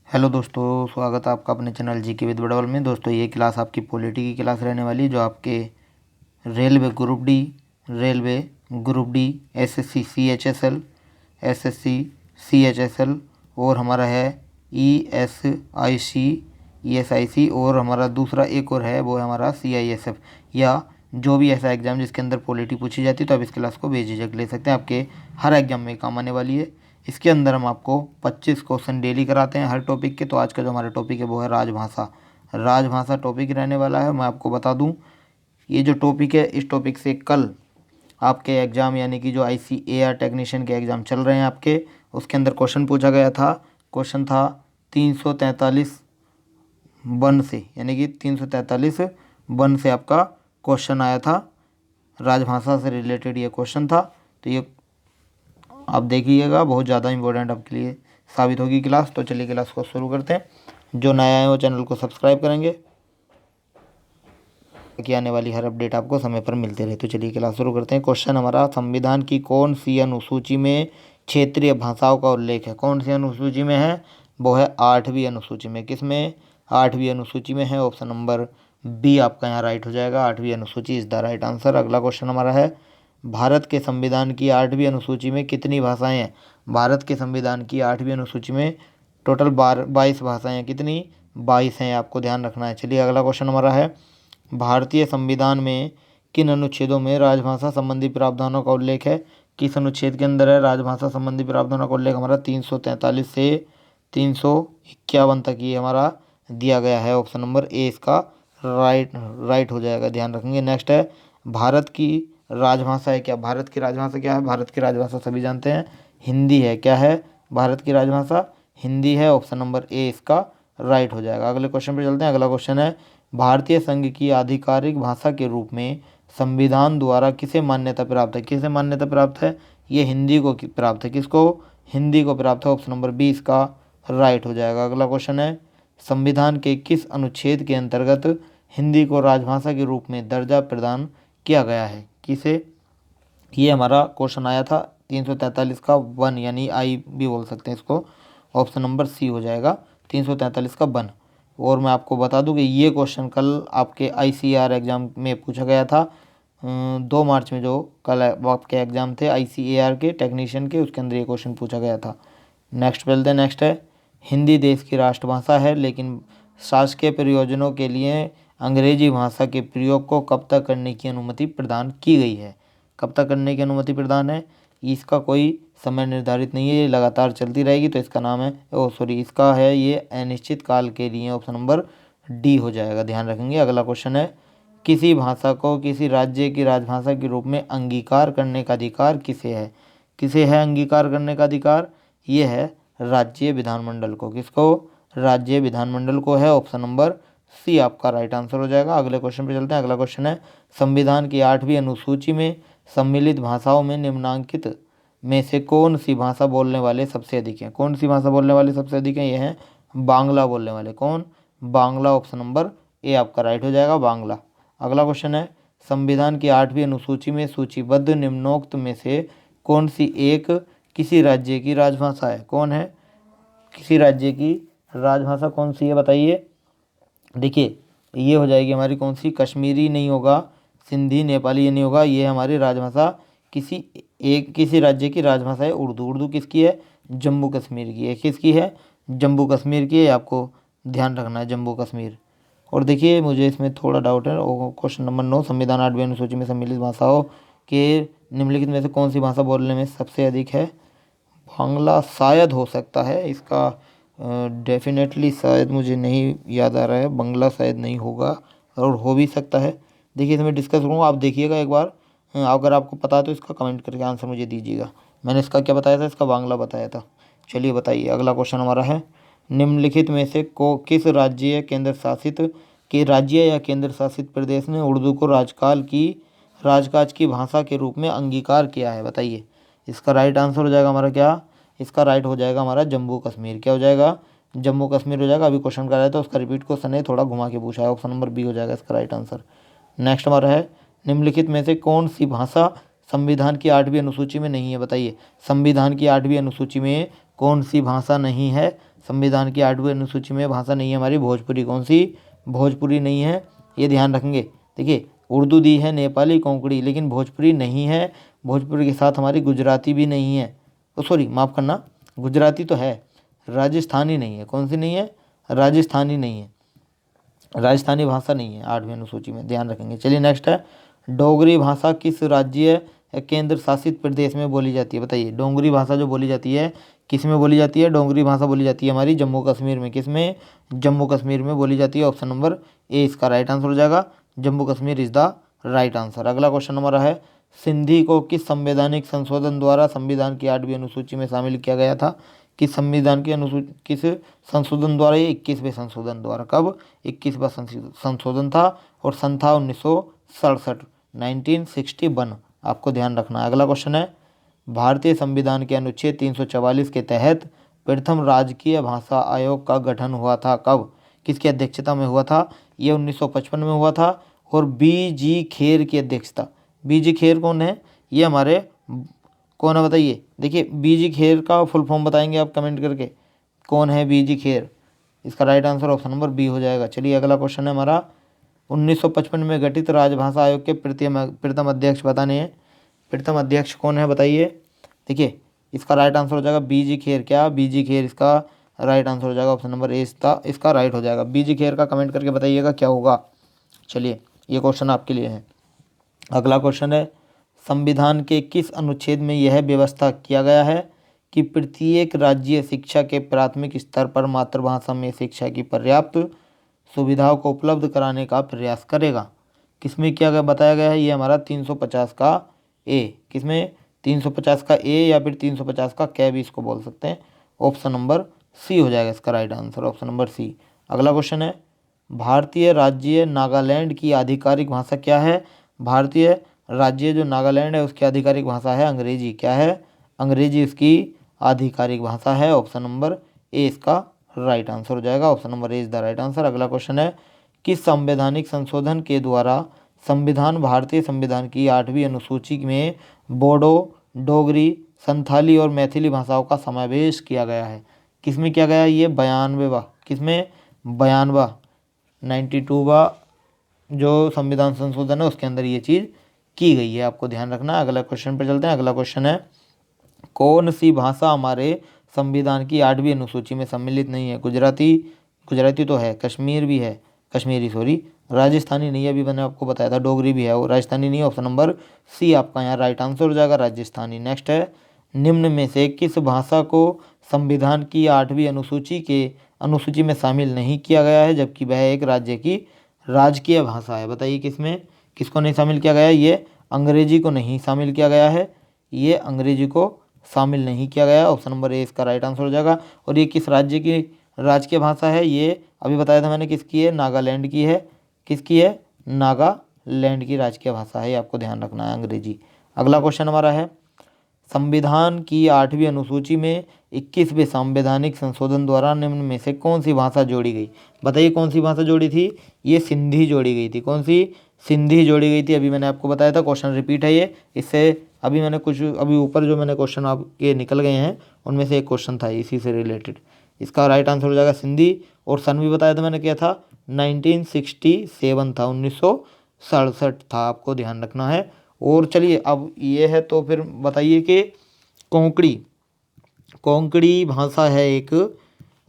Hello दोस्तों, स्वागत है आपका अपने चैनल जीके विद बड़वल में। दोस्तों ये क्लास आपकी पॉलिटी की क्लास रहने वाली है, जो आपके railway group D, SSC CHSL, SSC CHSL और हमारा है ईएसआईसी और हमारा दूसरा एक और है, वो है हमारा सीआईएसएफ, या जो भी ऐसा एग्ज़ाम जिसके अंदर पॉलिटी पूछी जाती है तो आप इस क्लास को बेझिझक ले सकते हैं। आपके हर एग्ज़ाम में काम आने वाली है। इसके अंदर हम आपको 25 क्वेश्चन डेली कराते हैं हर टॉपिक के। तो आज का जो हमारा टॉपिक है वो है राजभाषा। राजभाषा टॉपिक रहने वाला है। मैं आपको बता दूं, ये जो टॉपिक है, इस टॉपिक से कल आपके एग्ज़ाम यानी कि जो आईसीएआर टेक्नीशियन के एग्ज़ाम चल रहे हैं आपके, उसके अंदर क्वेश्चन पूछा गया था। क्वेश्चन था 343 वन से, यानी कि 343 वन से आपका क्वेश्चन आया था। राजभाषा से रिलेटेड ये क्वेश्चन था। तो ये आप देखिएगा, बहुत ज़्यादा इंपॉर्टेंट आपके लिए साबित होगी क्लास। तो चलिए क्लास को शुरू करते हैं। जो नया है वो चैनल को सब्सक्राइब करेंगे कि आने वाली हर अपडेट आपको समय पर मिलते रहे। तो चलिए क्लास शुरू करते हैं। क्वेश्चन हमारा, संविधान की कौन सी अनुसूची में क्षेत्रीय भाषाओं का उल्लेख है? कौन सी अनुसूची में है? वो है 8वीं अनुसूची में। किस में? 8वीं अनुसूची में है। ऑप्शन नंबर बी आपका यहाँ राइट हो जाएगा। 8वीं अनुसूची इज द राइट आंसर। अगला क्वेश्चन हमारा है, भारत के संविधान की 8वीं अनुसूची में कितनी भाषाएं हैं? भारत के संविधान की 8वीं अनुसूची में टोटल 22 भाषाएं हैं। कितनी? 22 हैं, आपको ध्यान रखना है। चलिए अगला क्वेश्चन हमारा है, भारतीय संविधान में किन अनुच्छेदों में राजभाषा संबंधी प्रावधानों का उल्लेख है? किस अनुच्छेद के अंदर है राजभाषा संबंधी प्रावधानों का उल्लेख? हमारा 343 से 351 तक ये हमारा दिया गया है। ऑप्शन नंबर ए इसका राइट हो जाएगा, ध्यान रखेंगे। नेक्स्ट है, भारत की राजभाषा है क्या? भारत की राजभाषा क्या है? भारत की राजभाषा सभी जानते हैं, हिंदी है। क्या है भारत की राजभाषा? हिंदी है। ऑप्शन नंबर ए इसका राइट हो जाएगा। अगले क्वेश्चन पे चलते हैं। अगला क्वेश्चन है, भारतीय संघ की आधिकारिक भाषा के रूप में संविधान द्वारा किसे मान्यता प्राप्त है? किसे मान्यता प्राप्त है? ये हिंदी को प्राप्त है। किसको? हिंदी को प्राप्त है। ऑप्शन नंबर बी इसका राइट हो जाएगा। अगला क्वेश्चन है, संविधान के किस अनुच्छेद के अंतर्गत हिंदी को राजभाषा के रूप में दर्जा प्रदान किया गया है? किसे? ये हमारा क्वेश्चन आया था 343 का 1, यानी आई भी बोल सकते हैं इसको। ऑप्शन नंबर सी हो जाएगा 343 का 1। और मैं आपको बता दूं कि ये क्वेश्चन कल आपके आईसीएआर एग्ज़ाम में पूछा गया था। 2 मार्च में जो कल आपके एग्ज़ाम थे आईसीएआर के टेक्नीशियन के, उसके अंदर ये क्वेश्चन पूछा गया था। नेक्स्ट बोलते हैं। नेक्स्ट है, हिंदी देश की राष्ट्रभाषा है, लेकिन शासकीय प्रयोजनों के लिए अंग्रेजी भाषा के प्रयोग को कब तक करने की अनुमति प्रदान की गई है? कब तक करने की अनुमति प्रदान है? इसका कोई समय निर्धारित नहीं है, ये लगातार चलती रहेगी। तो इसका नाम है इसका है ये अनिश्चित काल के लिए। ऑप्शन नंबर डी हो जाएगा, ध्यान रखेंगे। अगला क्वेश्चन है, किसी भाषा को किसी राज्य की राजभाषा के रूप में अंगीकार करने का अधिकार किसे है? किसे है अंगीकार करने का अधिकार? ये है राज्य विधानमंडल को। किसको? राज्य विधानमंडल को है। ऑप्शन नंबर सी आपका राइट आंसर हो जाएगा। अगले क्वेश्चन पे चलते हैं। अगला क्वेश्चन है, संविधान की 8वीं अनुसूची में सम्मिलित भाषाओं में निम्नांकित में से कौन सी भाषा बोलने वाले सबसे अधिक हैं? कौन सी भाषा बोलने वाले सबसे अधिक हैं? ये हैं बांग्ला बोलने वाले। कौन? बांग्ला। ऑप्शन नंबर ए आपका राइट हो जाएगा, बांग्ला। अगला क्वेश्चन है, संविधान की 8वीं अनुसूची में सूचीबद्ध निम्नोक्त में से कौन सी एक किसी राज्य की राजभाषा है? कौन है? किसी राज्य की राजभाषा कौन सी है बताइए? देखिए, ये हो जाएगी हमारी कौन सी? कश्मीरी नहीं होगा, सिंधी, नेपाली ये नहीं होगा। ये हमारी राजभाषा किसी राज्य की राजभाषा है उर्दू। उर्दू किसकी है? जम्मू कश्मीर की है। किसकी है? जम्मू कश्मीर की है। आपको ध्यान रखना है, जम्मू कश्मीर। और देखिए, मुझे इसमें थोड़ा डाउट है। क्वेश्चन नंबर 9, संविधान 8वीं अनुसूची में सम्मिलित भाषाओं के निम्नलिखित में से कौन सी भाषा बोलने में सबसे अधिक है? बांग्ला शायद हो सकता है इसका, डेफिनेटली शायद मुझे नहीं याद आ रहा है। बांग्ला शायद नहीं होगा, और हो भी सकता है। देखिए, इसमें डिस्कस करूँगा, आप देखिएगा एक बार। अगर आपको पता है तो इसका कमेंट करके आंसर मुझे दीजिएगा। मैंने इसका क्या बताया था? इसका बांग्ला बताया था। चलिए बताइए। अगला क्वेश्चन हमारा है, निम्नलिखित में से किस राज्य या केंद्र शासित प्रदेश ने उर्दू को राजकाज की भाषा के रूप में अंगीकार किया है? बताइए। इसका राइट आंसर हो जाएगा हमारा क्या? इसका राइट हो जाएगा हमारा जम्मू कश्मीर। क्या हो जाएगा? जम्मू कश्मीर हो जाएगा। अभी क्वेश्चन कर रहा है तो उसका रिपीट क्वेश्चन है, थोड़ा घुमा के पूछा है। ऑप्शन नंबर बी हो जाएगा इसका राइट आंसर। नेक्स्ट हमारा है, निम्नलिखित में से कौन सी भाषा संविधान की 8वीं अनुसूची में नहीं है? बताइए। संविधान की 8वीं अनुसूची में कौन सी भाषा नहीं है संविधान की 8वीं अनुसूची में? भाषा नहीं है हमारी भोजपुरी। कौन सी? भोजपुरी नहीं है, ये ध्यान रखेंगे। देखिए उर्दू दी है, नेपाली, कोंकणी, लेकिन भोजपुरी नहीं है। भोजपुरी के साथ हमारी गुजराती भी नहीं है, तो सॉरी माफ़ करना, गुजराती तो है, राजस्थानी नहीं है। कौन सी नहीं है? राजस्थानी नहीं है, राजस्थानी भाषा नहीं है 8वीं अनुसूची में, ध्यान रखेंगे। चलिए नेक्स्ट है, डोगरी भाषा किस राज्य या केंद्र शासित प्रदेश में बोली जाती है? बताइए, डोगरी भाषा जो बोली जाती है किस में बोली जाती है? डोगरी भाषा बोली जाती है हमारी जम्मू कश्मीर में। किस में? जम्मू कश्मीर में बोली जाती है। ऑप्शन नंबर ए इसका राइट आंसर हो जाएगा, Jammu Kashmir is the right answer. अगला क्वेश्चन हमारा है, सिंधी को किस संवैधानिक संशोधन द्वारा संविधान की 8वीं अनुसूची में शामिल किया गया था? किस संविधान की अनुसूची, किस संशोधन द्वारा? ये 21वें संशोधन द्वारा। कब? 21वां संशोधन था और सन था 1967, 1961, आपको ध्यान रखना है। अगला क्वेश्चन है, भारतीय संविधान के अनुच्छेद 344 के तहत प्रथम राजकीय भाषा आयोग का गठन हुआ था कब? किसकी अध्यक्षता में हुआ था? ये 1955 में हुआ था और बी.जी. खेर की अध्यक्षता। बी.जी. खेर कौन है? ये हमारे कौन है बताइए? देखिए बी.जी. खेर का फुल फॉर्म बताएंगे आप कमेंट करके, कौन है बी.जी. खेर? इसका right answer option number B हो जाएगा। चलिए अगला क्वेश्चन है हमारा, 1955 में गठित राजभाषा आयोग के प्रथम अध्यक्ष बताने हैं। प्रथम अध्यक्ष कौन है बताइए? देखिए इसका राइट आंसर हो जाएगा बी.जी. खेर। क्या? बी.जी. खेर इसका राइट आंसर हो जाएगा, ऑप्शन नंबर ए इसका राइट हो जाएगा। बी.जी. खेर का कमेंट करके बताइएगा क्या होगा। चलिए ये क्वेश्चन आपके लिए है। अगला क्वेश्चन है, संविधान के किस अनुच्छेद में यह व्यवस्था किया गया है कि प्रत्येक राज्य शिक्षा के प्राथमिक स्तर पर मातृभाषा में शिक्षा की पर्याप्त सुविधाओं को उपलब्ध कराने का प्रयास करेगा? किसमें किया गया बताया गया है? ये हमारा 350 का ए। किसमें? 350 का ए या फिर 350 का कै भी इसको बोल सकते हैं। ऑप्शन नंबर सी हो जाएगा इसका right answer, option number C. अगला क्वेश्चन है, भारतीय राज्य नागालैंड की आधिकारिक भाषा क्या है? भारतीय राज्य जो नागालैंड है उसकी आधिकारिक भाषा है अंग्रेजी। क्या है? अंग्रेजी इसकी आधिकारिक भाषा है। ऑप्शन नंबर ए इसका राइट आंसर हो जाएगा, option number A is the right answer. अगला क्वेश्चन है, किस संवैधानिक संशोधन के द्वारा संविधान भारतीय संविधान की 8वीं अनुसूची में बोडो, डोगरी, संथाली और मैथिली भाषाओं का समावेश किया गया है? किसमें किया गया है? ये 92वां, किसमें? 92वां 92वां जो संविधान संशोधन है उसके अंदर ये चीज़ की गई है, आपको ध्यान रखना है। अगला क्वेश्चन पर चलते हैं। अगला क्वेश्चन है, कौन सी भाषा हमारे संविधान की 8वीं अनुसूची में सम्मिलित नहीं है? गुजराती, गुजराती तो है, कश्मीर भी है, कश्मीरी सॉरी, राजस्थानी नहीं है, अभी मैंने आपको बताया था, डोगरी भी है और राजस्थानी नहीं है। ऑप्शन नंबर सी आपका यहाँ राइट आंसर हो जाएगा, राजस्थानी। नेक्स्ट है, निम्न में से किस भाषा को संविधान की 8वीं अनुसूची में शामिल नहीं किया गया है जबकि वह एक राज्य की राजकीय भाषा है? बताइए किसमें, किसको नहीं शामिल किया गया है? ये अंग्रेजी को नहीं शामिल किया गया है, ये अंग्रेजी को शामिल नहीं किया गया। ऑप्शन नंबर ए इसका राइट आंसर हो जाएगा। और ये किस राज्य की राजकीय भाषा है? ये अभी बताया था मैंने किसकी है, नागालैंड की है। किसकी है? नागालैंड की राजकीय भाषा है, आपको ध्यान रखना है, अंग्रेजी। अगला क्वेश्चन हमारा है, संविधान की 8वीं अनुसूची में 21वें संवैधानिक संशोधन द्वारा निम्न में से कौन सी भाषा जोड़ी गई? बताइए कौन सी भाषा जोड़ी थी? ये सिंधी जोड़ी गई थी। कौन सी? सिंधी जोड़ी गई थी। अभी मैंने आपको बताया था, क्वेश्चन रिपीट है ये, इससे अभी मैंने कुछ अभी ऊपर जो मैंने क्वेश्चन आपके निकल गए हैं उनमें से एक क्वेश्चन था इसी से रिलेटेड। इसका राइट आंसर हो जाएगा सिंधी। और सन भी बताया था मैंने, क्या था? 1967 था, 1967 था, आपको ध्यान रखना है। और चलिए अब ये है तो फिर बताइए कि कोंकणी, कोंकणी भाषा है एक,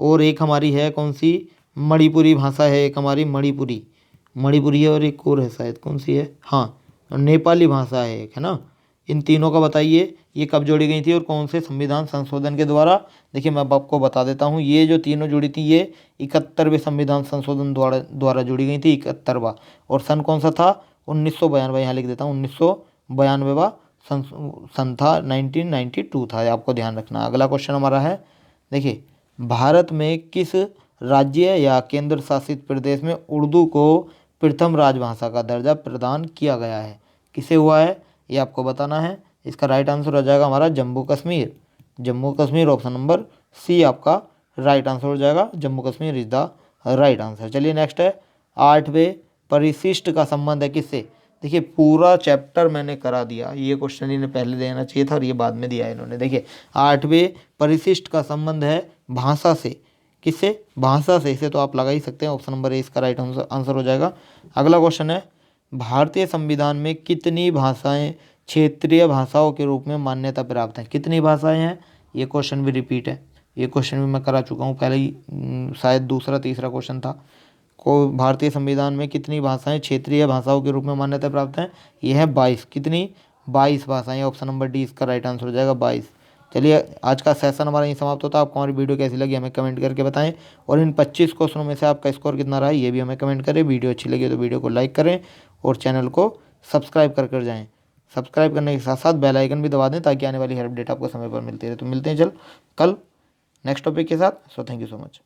और एक हमारी है कौन सी? मणिपुरी भाषा है एक हमारी, मणिपुरी, मणिपुरी है और एक और है शायद, कौन सी है? हाँ नेपाली भाषा है एक, है ना। इन तीनों का बताइए ये कब जोड़ी गई थी और कौन से संविधान संशोधन के द्वारा? देखिए मैं अब आपको बता देता हूँ, ये जो तीनों जुड़ी थी ये 71वें संविधान संशोधन द्वारा जुड़ी गई थी, 71वां। और सन कौन सा था? 1992, यहाँ लिख देता हूँ 1992वां सन था, 1992 था, आपको ध्यान रखना। अगला क्वेश्चन हमारा है, देखिए भारत में किस राज्य या केंद्र शासित प्रदेश में उर्दू को प्रथम राजभाषा का दर्जा प्रदान किया गया है? किसे हुआ है ये आपको बताना है। इसका राइट आंसर हो जाएगा हमारा Jammu Kashmir, Jammu Kashmir, option number C आपका राइट आंसर हो जाएगा, Jammu Kashmir is the right answer. चलिए नेक्स्ट है, 8वें परिशिष्ट का संबंध है किससे? देखिए पूरा चैप्टर मैंने करा दिया, ये क्वेश्चन इन्हें पहले देना चाहिए था और ये बाद में दिया है इन्होंने। देखिए 8वें परिशिष्ट का संबंध है भाषा से, किससे? भाषा से। इसे तो आप लगा ही सकते हैं, ऑप्शन नंबर ए इसका राइट आंसर हो जाएगा। अगला क्वेश्चन है, भारतीय संविधान में कितनी भाषाएं क्षेत्रीय भाषाओं के रूप में मान्यता प्राप्त हैं? कितनी भाषाएं हैं? ये क्वेश्चन भी रिपीट है, ये क्वेश्चन भी मैं करा चुका हूँ पहले ही, शायद दूसरा तीसरा क्वेश्चन था। को भारतीय संविधान में कितनी भाषाएं क्षेत्रीय भाषाओं के रूप में मान्यता प्राप्त हैं? ये है 22। कितनी? 22 भाषाएं। ऑप्शन नंबर डी इसका राइट आंसर हो जाएगा, 22। चलिए आज का सेशन हमारा यहीं समाप्त होता है। आपको हमारी वीडियो कैसी लगी हमें कमेंट करके बताएं, और इन 25 क्वेश्चनों में से आपका स्कोर कितना रहा है ये भी हमें कमेंट करें। वीडियो अच्छी लगी तो वीडियो को लाइक करें और चैनल को सब्सक्राइब कर जाएँ। सब्सक्राइब करने के साथ साथ बेल आइकन भी दबा दें ताकि आने वाली हर अपडेट आपको समय पर मिलती रहे। तो मिलते हैं कल नेक्स्ट टॉपिक के साथ। So thank you so much.